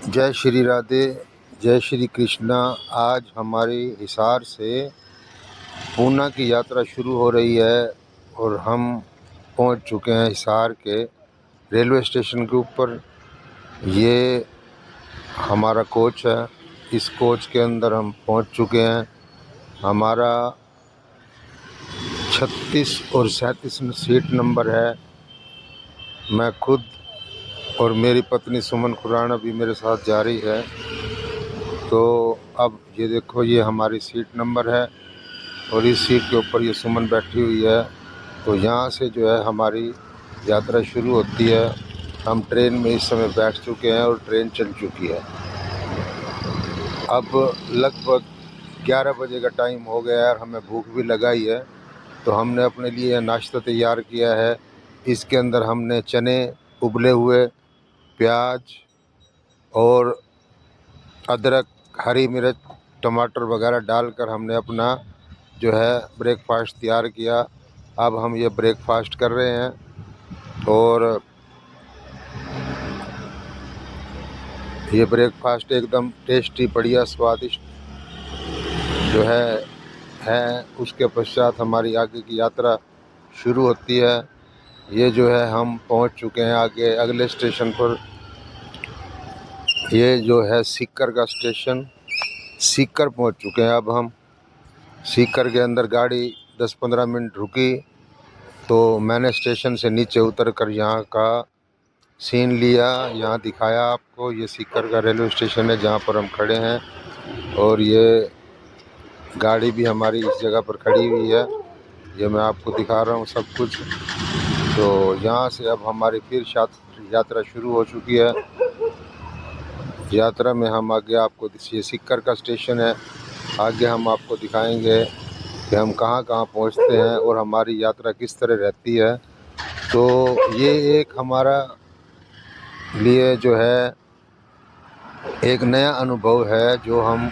जय श्री राधे, जय श्री कृष्णा। आज हमारी हिसार से पूना की यात्रा शुरू हो रही है और हम पहुंच चुके हैं हिसार के रेलवे स्टेशन के ऊपर। ये हमारा कोच है, इस कोच के अंदर हम पहुंच चुके हैं। हमारा 36 और 37 सीट नंबर है। मैं खुद और मेरी पत्नी सुमन खुराना भी मेरे साथ जा रही है। तो अब ये देखो, ये हमारी सीट नंबर है और इस सीट के ऊपर ये सुमन बैठी हुई है। तो यहाँ से जो है हमारी यात्रा शुरू होती है। हम ट्रेन में इस समय बैठ चुके हैं और ट्रेन चल चुकी है। अब लगभग 11 बजे का टाइम हो गया है और हमें भूख भी लगाई है। तो हमने अपने लिए नाश्ता तैयार किया है। इसके अंदर हमने चने, उबले हुए प्याज और अदरक, हरी मिर्च, टमाटर वगैरह डालकर हमने अपना जो है ब्रेकफास्ट तैयार किया। अब हम ये ब्रेकफास्ट कर रहे हैं और ये ब्रेकफास्ट एकदम टेस्टी, बढ़िया, स्वादिष्ट जो है। उसके पश्चात हमारी आगे की यात्रा शुरू होती है। ये जो है हम पहुंच चुके हैं आगे अगले स्टेशन पर। ये जो है सीकर का स्टेशन, सीकर पहुंच चुके हैं। अब हम सीकर के अंदर गाड़ी 10-15 मिनट रुकी तो मैंने स्टेशन से नीचे उतर कर यहाँ का सीन लिया, यहाँ दिखाया आपको। ये सीकर का रेलवे स्टेशन है जहाँ पर हम खड़े हैं और ये गाड़ी भी हमारी इस जगह पर खड़ी हुई है। ये मैं आपको दिखा रहा हूँ सब कुछ। तो यहाँ से अब हमारी फिर यात्रा शुरू हो चुकी है। यात्रा में हम आगे आपको, ये सीकर का स्टेशन है, आगे हम आपको दिखाएंगे कि हम कहाँ कहाँ पहुँचते हैं और हमारी यात्रा किस तरह रहती है। तो ये एक हमारा लिए जो है एक नया अनुभव है जो हम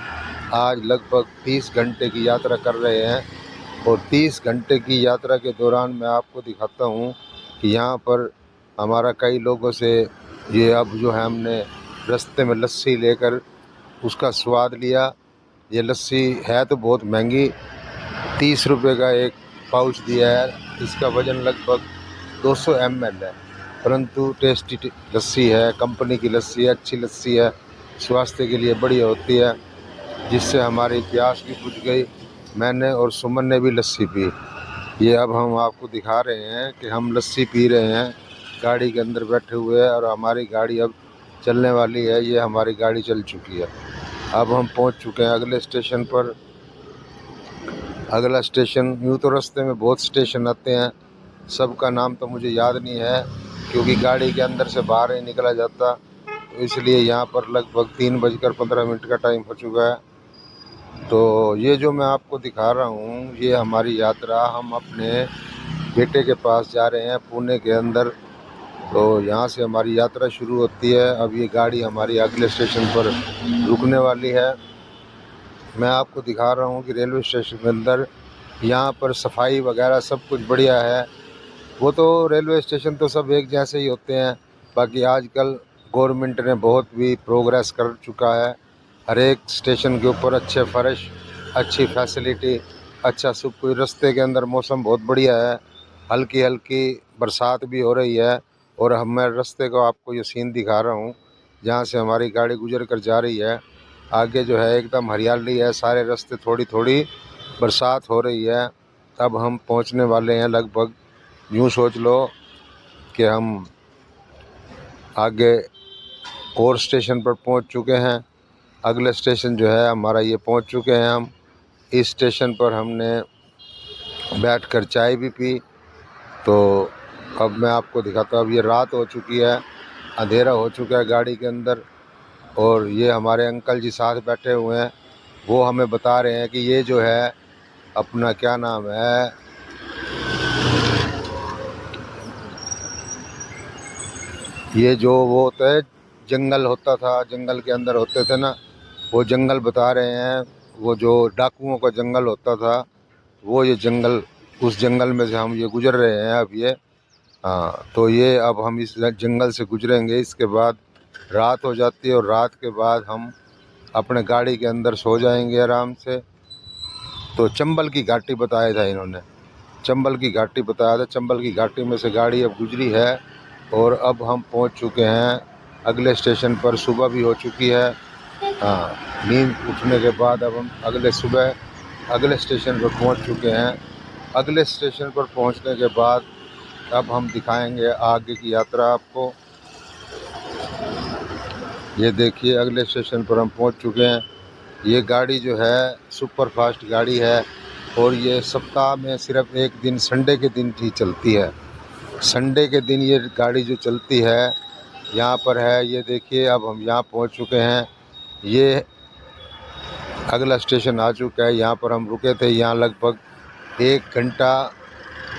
आज लगभग 30 घंटे की यात्रा कर रहे हैं। और 30 घंटे की यात्रा के दौरान मैं आपको दिखाता हूँ कि यहाँ पर हमारा कई लोगों से ये अब जो है हमने रास्ते में लस्सी लेकर उसका स्वाद लिया। ये लस्सी है तो बहुत महंगी, 30 रुपये का एक पाउच दिया है। इसका वज़न लगभग 200 ml है, परंतु टेस्टी लस्सी है, कंपनी की लस्सी है, अच्छी लस्सी है, स्वास्थ्य के लिए बढ़िया होती है, जिससे हमारी प्यास भी बुझ गई। मैंने और सुमन ने भी लस्सी पी। ये अब हम आपको दिखा रहे हैं कि हम लस्सी पी रहे हैं गाड़ी के अंदर बैठे हुए हैं और हमारी गाड़ी अब चलने वाली है। ये हमारी गाड़ी चल चुकी है। अब हम पहुंच चुके हैं अगले स्टेशन पर। अगला स्टेशन, यूँ तो रास्ते में बहुत स्टेशन आते हैं, सबका नाम तो मुझे याद नहीं है क्योंकि गाड़ी के अंदर से बाहर नहीं निकला जाता। तो इसलिए यहाँ पर लगभग 3:15 का टाइम हो चुका है। तो ये जो मैं आपको दिखा रहा हूँ, ये हमारी यात्रा, हम अपने बेटे के पास जा रहे हैं पुणे के अंदर। तो यहाँ से हमारी यात्रा शुरू होती है। अब ये गाड़ी हमारी अगले स्टेशन पर रुकने वाली है। मैं आपको दिखा रहा हूँ कि रेलवे स्टेशन के अंदर यहाँ पर सफाई वगैरह सब कुछ बढ़िया है। वो तो रेलवे स्टेशन तो सब एक जैसे ही होते हैं, बाकी आजकल गवर्नमेंट ने बहुत भी प्रोग्रेस कर चुका है। हर एक स्टेशन के ऊपर अच्छे फर्श, अच्छी फैसिलिटी, अच्छा सब कुछ। रास्ते के अंदर मौसम बहुत बढ़िया है, हल्की हल्की बरसात भी हो रही है। और मैं रास्ते को आपको ये सीन दिखा रहा हूँ जहाँ से हमारी गाड़ी गुजर कर जा रही है। आगे जो है एकदम हरियाली है, सारे रास्ते, थोड़ी थोड़ी बरसात हो रही है। अब हम पहुँचने वाले हैं लगभग, यूँ सोच लो कि हम आगे और स्टेशन पर पहुंच चुके हैं। अगले स्टेशन जो है हमारा ये पहुंच चुके हैं हम। इस स्टेशन पर हमने बैठकर चाय भी पी। तो अब मैं आपको दिखाता हूँ, अब ये रात हो चुकी है, अंधेरा हो चुका है गाड़ी के अंदर। और ये हमारे अंकल जी साथ बैठे हुए हैं, वो हमें बता रहे हैं कि ये जो है अपना क्या नाम है, ये जो वो होता है जंगल होता था, जंगल के अंदर होते थे ना, वो जंगल बता रहे हैं। वो जो डाकुओं का जंगल होता था, वो ये जंगल, उस जंगल में से हम ये गुजर रहे हैं अब ये। हाँ, तो ये अब हम इस जंगल से गुजरेंगे। इसके बाद रात हो जाती है और रात के बाद हम अपने गाड़ी के अंदर सो जाएंगे आराम से। तो चंबल की घाटी बताया था इन्होंने, चंबल की घाटी बताया था। चंबल की घाटी में से गाड़ी अब गुजरी है और अब हम पहुंच चुके हैं अगले स्टेशन पर। सुबह भी हो चुकी है। हाँ, नींद उठने के बाद अब हम अगले स्टेशन पर पहुंच चुके हैं। अगले स्टेशन पर पहुंचने के बाद अब हम दिखाएंगे आगे की यात्रा आपको। ये देखिए अगले स्टेशन पर हम पहुंच चुके हैं। ये गाड़ी जो है सुपर फास्ट गाड़ी है और ये सप्ताह में सिर्फ एक दिन संडे के दिन ही चलती है। संडे के दिन ये गाड़ी जो चलती है यहाँ पर है। ये देखिए अब हम यहाँ पहुँच चुके हैं। ये अगला स्टेशन आ चुका है। यहाँ पर हम रुके थे। यहाँ लगभग 1 घंटा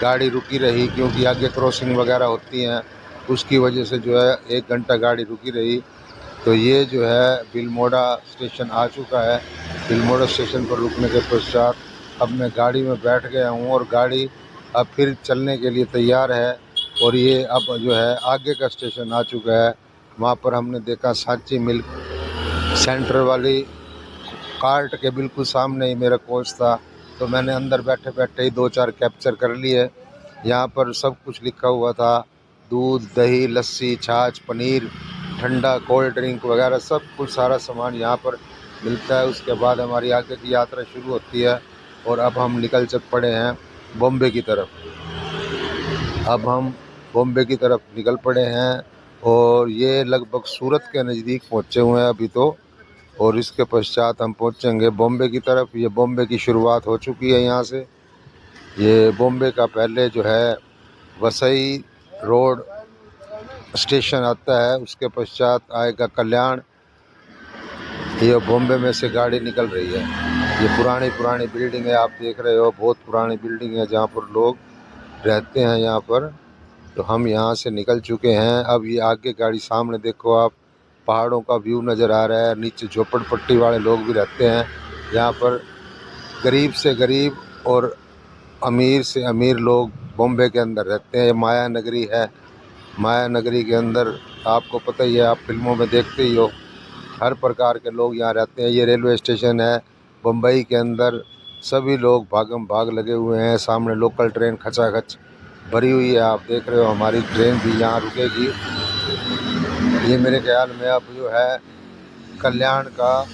गाड़ी रुकी रही क्योंकि आगे क्रॉसिंग वगैरह होती हैं, उसकी वजह से जो है 1 घंटा गाड़ी रुकी रही। तो ये जो है बिलमोड़ा स्टेशन आ चुका है। बिलमोड़ा स्टेशन पर रुकने के पश्चात अब मैं गाड़ी में बैठ गया हूँ और गाड़ी अब फिर चलने के लिए तैयार है। और ये अब जो है आगे का स्टेशन आ चुका है। वहाँ पर हमने देखा सांची मिल्क सेंटर वाली कार्ट के बिल्कुल सामने ही मेरा कोच था। तो मैंने अंदर बैठे बैठे ही 2-4 कैप्चर कर लिए। यहाँ पर सब कुछ लिखा हुआ था, दूध, दही, लस्सी, छाछ, पनीर, ठंडा, कोल्ड ड्रिंक वगैरह सब कुछ सारा सामान यहाँ पर मिलता है। उसके बाद हमारी आगे की यात्रा शुरू होती है और अब हम निकल पड़े हैं बॉम्बे की तरफ। अब हम बॉम्बे की तरफ निकल पड़े हैं और ये लगभग सूरत के नज़दीक पहुँचे हुए हैं अभी तो। और इसके पश्चात हम पहुँचेंगे बॉम्बे की तरफ। ये बॉम्बे की शुरुआत हो चुकी है यहाँ से। ये बॉम्बे का पहले जो है वसई रोड स्टेशन आता है, उसके पश्चात आएगा कल्याण। ये बॉम्बे में से गाड़ी निकल रही है। ये पुरानी बिल्डिंग है, आप देख रहे हो, बहुत पुरानी बिल्डिंग है जहाँ पर लोग रहते हैं यहाँ पर। तो हम यहाँ से निकल चुके हैं। अब ये आगे गाड़ी सामने देखो आप, पहाड़ों का व्यू नज़र आ रहा है। नीचे झोपड़पट्टी वाले लोग भी रहते हैं यहाँ पर। गरीब से गरीब और अमीर से अमीर लोग बॉम्बे के अंदर रहते हैं। ये माया नगरी है। माया नगरी के अंदर आपको पता ही है, आप फिल्मों में देखते ही हो, हर प्रकार के लोग यहाँ रहते हैं। ये रेलवे स्टेशन है बम्बई के अंदर। सभी लोग भागम भाग लगे हुए हैं। सामने लोकल ट्रेन खचाखच भरी हुई है, आप देख रहे हो। हमारी ट्रेन भी यहाँ रुकेगी। ये मेरे ख्याल में अब जो है कल्याण का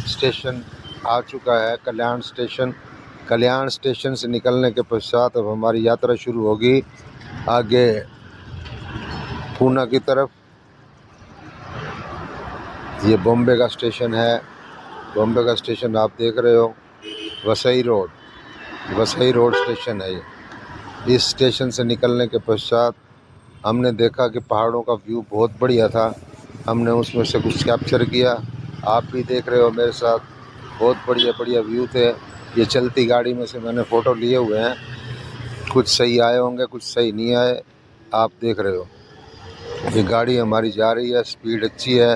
स्टेशन आ चुका है। कल्याण स्टेशन से निकलने के पश्चात अब हमारी यात्रा शुरू होगी आगे पूना की तरफ। ये बॉम्बे का स्टेशन है। बॉम्बे का स्टेशन आप देख रहे हो, वसई रोड स्टेशन है ये। इस स्टेशन से निकलने के पश्चात हमने देखा कि पहाड़ों का व्यू बहुत बढ़िया था। हमने उसमें से कुछ कैप्चर किया, आप भी देख रहे हो मेरे साथ। बहुत बढ़िया व्यू थे। ये चलती गाड़ी में से मैंने फ़ोटो लिए हुए हैं। कुछ सही आए होंगे, कुछ सही नहीं आए, आप देख रहे हो। ये गाड़ी हमारी जा रही है, स्पीड अच्छी है।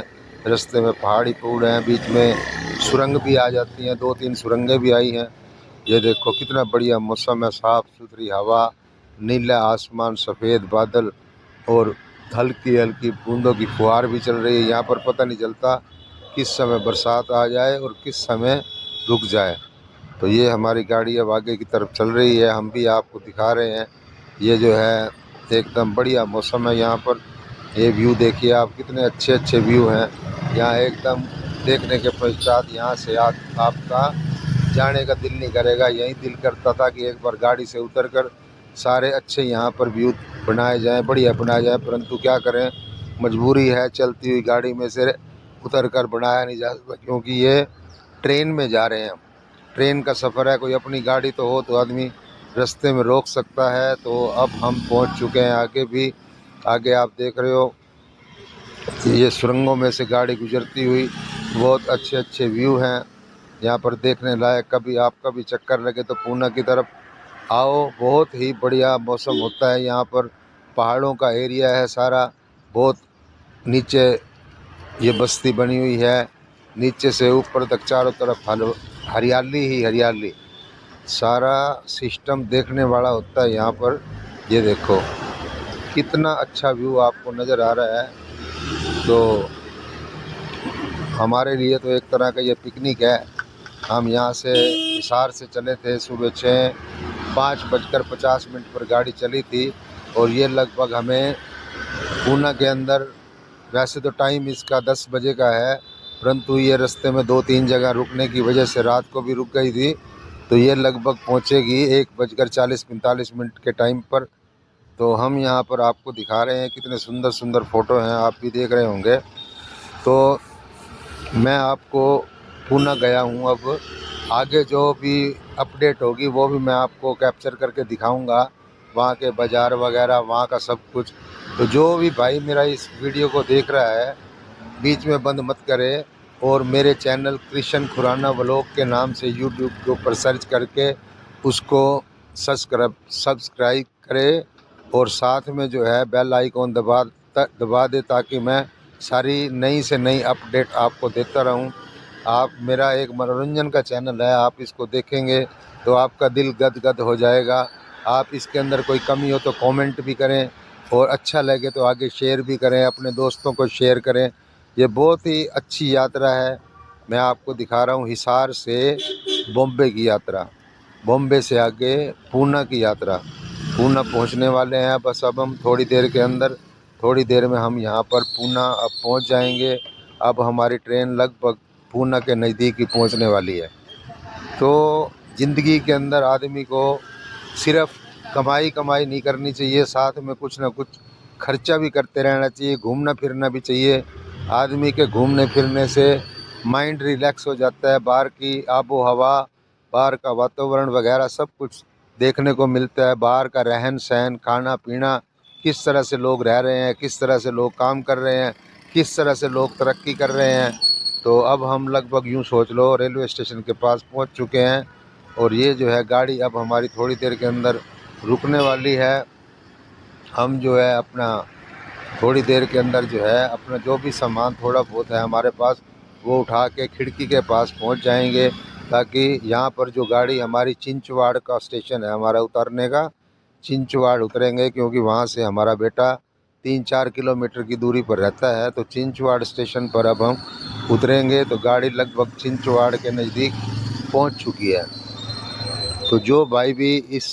रास्ते में पहाड़ी पूड़ हैं, बीच में सुरंग भी आ जाती हैं, 2-3 सुरंगें भी आई हैं। ये देखो कितना बढ़िया मौसम है, साफ़ सुथरी हवा, नीला आसमान, सफ़ेद बादल और हल्की हल्की बूंदों की फुहार भी चल रही है। यहाँ पर पता नहीं चलता किस समय बरसात आ जाए और किस समय रुक जाए। तो ये हमारी गाड़ी अब आगे की तरफ चल रही है, हम भी आपको दिखा रहे हैं। ये जो है एकदम बढ़िया मौसम है यहाँ पर। ये व्यू देखिए आप, कितने अच्छे व्यू हैं यहाँ। एकदम देखने के पश्चात यहाँ से आपका जाने का दिल नहीं करेगा। यही दिल करता था कि एक बार गाड़ी से उतरकर सारे अच्छे यहाँ पर व्यू बनाए जाएं, बढ़िया बनाए जाएं, परंतु क्या करें, मजबूरी है। चलती हुई गाड़ी में से उतरकर बनाया नहीं जा सकता क्योंकि ये ट्रेन में जा रहे हैं। ट्रेन का सफ़र है, कोई अपनी गाड़ी तो हो तो आदमी रास्ते में रोक सकता है। तो अब हम पहुंच चुके हैं आगे भी। आगे आप देख रहे हो ये सुरंगों में से गाड़ी गुजरती हुई, बहुत अच्छे व्यू हैं यहाँ पर देखने लायक। कभी आपका भी चक्कर लगे तो पूना की तरफ आओ, बहुत ही बढ़िया मौसम होता है यहाँ पर। पहाड़ों का एरिया है सारा, बहुत नीचे ये बस्ती बनी हुई है, नीचे से ऊपर तक चारों तरफ हरियाली ही हरियाली। सारा सिस्टम देखने वाला होता है यहाँ पर। ये देखो कितना अच्छा व्यू आपको नज़र आ रहा है। तो हमारे लिए तो एक तरह का ये पिकनिक है। हम यहाँ से हिसार से चले थे सुबह 5:50 पर गाड़ी चली थी और ये लगभग हमें पूना के अंदर, वैसे तो टाइम इसका 10 बजे का है, परंतु ये रास्ते में 2-3 जगह रुकने की वजह से रात को भी रुक गई थी, तो ये लगभग पहुँचेगी 1:40-45 के टाइम पर। तो हम यहाँ पर आपको दिखा रहे हैं, कितने सुंदर सुंदर फ़ोटो हैं, आप भी देख रहे होंगे। तो मैं आपको पूना गया हूँ, अब आगे जो भी अपडेट होगी वो भी मैं आपको कैप्चर करके दिखाऊंगा, वहाँ के बाज़ार वगैरह, वहाँ का सब कुछ। तो जो भी भाई मेरा इस वीडियो को देख रहा है, बीच में बंद मत करे और मेरे चैनल कृष्ण खुराना व्लॉग के नाम से यूट्यूब के ऊपर सर्च करके उसको सब्सक्राइब करे और साथ में जो है बेल आइकॉन दबा दे, ताकि मैं सारी नई से नई अपडेट आपको देता रहूं। आप, मेरा एक मनोरंजन का चैनल है, आप इसको देखेंगे तो आपका दिल गदगद हो जाएगा। आप इसके अंदर कोई कमी हो तो कमेंट भी करें और अच्छा लगे तो आगे शेयर भी करें, अपने दोस्तों को शेयर करें। ये बहुत ही अच्छी यात्रा है। मैं आपको दिखा रहा हूँ हिसार से बॉम्बे की यात्रा, बॉम्बे से आगे पूना की यात्रा। पूना पहुँचने वाले हैं बस अब हम थोड़ी देर के अंदर, थोड़ी देर में हम यहाँ पर पूना अब पहुँच जाएंगे। अब हमारी ट्रेन लगभग पूना के नज़दीक ही पहुँचने वाली है। तो ज़िंदगी के अंदर आदमी को सिर्फ कमाई कमाई नहीं करनी चाहिए, साथ में कुछ ना कुछ खर्चा भी करते रहना चाहिए, घूमना फिरना भी चाहिए। आदमी के घूमने फिरने से माइंड रिलैक्स हो जाता है, बाहर की आबो हवा, बाहर का वातावरण वगैरह सब कुछ देखने को मिलता है। बाहर का रहन सहन, खाना पीना, किस तरह से लोग रह रहे हैं, किस तरह से लोग काम कर रहे हैं, किस तरह से लोग तरक्की कर रहे हैं। तो अब हम लगभग यूँ सोच लो रेलवे स्टेशन के पास पहुंच चुके हैं और ये जो है गाड़ी अब हमारी थोड़ी देर के अंदर रुकने वाली है। हम जो है अपना थोड़ी देर के अंदर जो है अपना जो भी सामान थोड़ा बहुत है हमारे पास, वो उठा के खिड़की के पास पहुंच जाएंगे, ताकि यहाँ पर जो गाड़ी हमारी चिंचवाड़ का स्टेशन है हमारा उतरने का, चिंचवाड़ उतरेंगे क्योंकि वहाँ से हमारा बेटा 3-4 किलोमीटर की दूरी पर रहता है। तो चिंचवाड़ स्टेशन पर अब हम उतरेंगे तो गाड़ी लगभग चिंचवाड़ के नज़दीक पहुँच चुकी है। तो जो भाई भी इस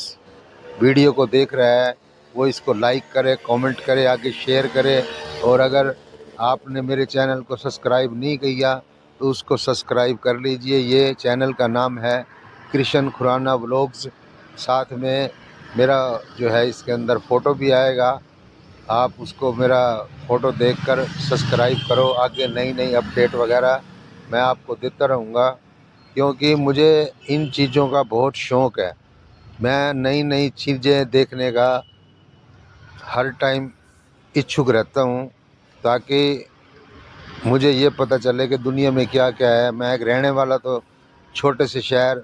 वीडियो को देख रहा है वो इसको लाइक करे, कमेंट करे, आगे शेयर करे। और अगर आपने मेरे चैनल को सब्सक्राइब नहीं किया तो उसको सब्सक्राइब कर लीजिए। ये चैनल का नाम है कृष्ण खुराना व्लॉग्स। साथ में मेरा जो है इसके अंदर फ़ोटो भी आएगा, आप उसको मेरा फ़ोटो देखकर सब्सक्राइब करो। आगे नई नई अपडेट वगैरह मैं आपको देता रहूँगा, क्योंकि मुझे इन चीज़ों का बहुत शौक़ है। मैं नई नई चीज़ें देखने का हर टाइम इच्छुक रहता हूँ, ताकि मुझे ये पता चले कि दुनिया में क्या क्या है। मैं एक रहने वाला तो छोटे से शहर,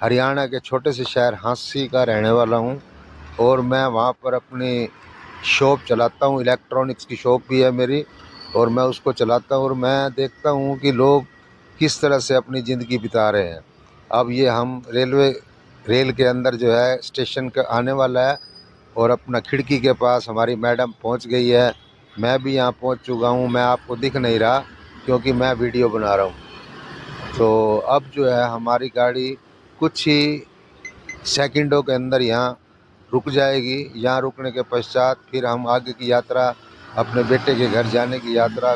हरियाणा के छोटे से शहर हांसी का रहने वाला हूँ और मैं वहाँ पर अपनी शॉप चलाता हूँ, इलेक्ट्रॉनिक्स की शॉप भी है मेरी और मैं उसको चलाता हूँ और मैं देखता हूँ कि लोग किस तरह से अपनी ज़िंदगी बिता रहे हैं। अब ये हम रेल के अंदर जो है स्टेशन का आने वाला है और अपना खिड़की के पास हमारी मैडम पहुंच गई है, मैं भी यहाँ पहुंच चुका हूँ। मैं आपको दिख नहीं रहा क्योंकि मैं वीडियो बना रहा हूँ। तो अब जो है हमारी गाड़ी कुछ ही सेकंडों के अंदर यहाँ रुक जाएगी। यहाँ रुकने के पश्चात फिर हम आगे की यात्रा, अपने बेटे के घर जाने की यात्रा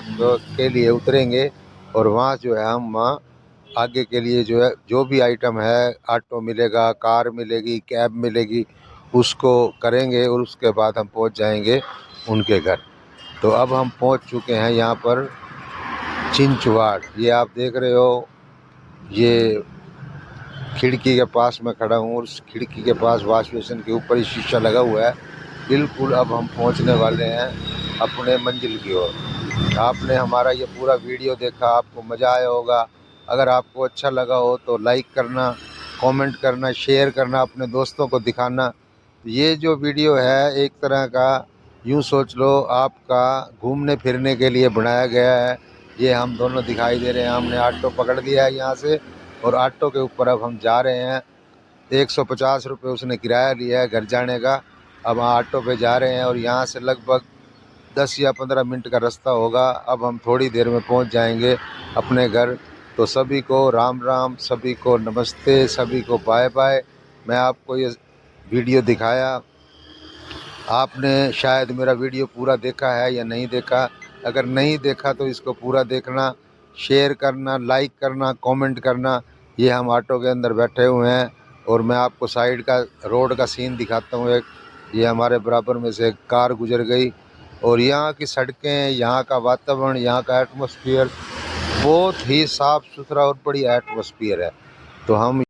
के लिए उतरेंगे और वहाँ जो है हम वहाँ आगे के लिए जो है जो भी आइटम है, ऑटो मिलेगा, कार मिलेगी, कैब मिलेगी, उसको करेंगे और उसके बाद हम पहुंच जाएंगे उनके घर। तो अब हम पहुंच चुके हैं यहाँ पर चिंचवाड़। ये आप देख रहे हो, ये खिड़की के पास मैं खड़ा हूँ और उस खिड़की के पास वॉश बेसिन के ऊपर ही शीशा लगा हुआ है। बिल्कुल अब हम पहुँचने वाले हैं अपने मंजिल की ओर। आपने हमारा ये पूरा वीडियो देखा, आपको मज़ा आया होगा। अगर आपको अच्छा लगा हो तो लाइक करना, कमेंट करना, शेयर करना, अपने दोस्तों को दिखाना। ये जो वीडियो है एक तरह का यूँ सोच लो आपका घूमने फिरने के लिए बनाया गया है। ये हम दोनों दिखाई दे रहे हैं, हमने ऑटो पकड़ लिया है यहाँ से और ऑटो के ऊपर अब हम जा रहे हैं। 150 रुपये उसने किराया लिया है घर जाने का। अब ऑटो पे जा रहे हैं और यहाँ से लगभग 10 या 15 मिनट का रास्ता होगा। अब हम थोड़ी देर में पहुँच जाएंगे अपने घर। तो सभी को राम राम, सभी को नमस्ते, सभी को बाय बाय। मैं आपको ये वीडियो दिखाया, आपने शायद मेरा वीडियो पूरा देखा है या नहीं देखा। अगर नहीं देखा तो इसको पूरा देखना, शेयर करना, लाइक करना, कमेंट करना। ये हम ऑटो के अंदर बैठे हुए हैं और मैं आपको साइड का रोड का सीन दिखाता हूँ। एक ये हमारे बराबर में से एक कार गुजर गई और यहाँ की सड़कें, यहाँ का वातावरण, यहाँ का एटमॉस्फेयर बहुत ही साफ़ सुथरा और बड़ी एटमॉस्फेयर है। तो हम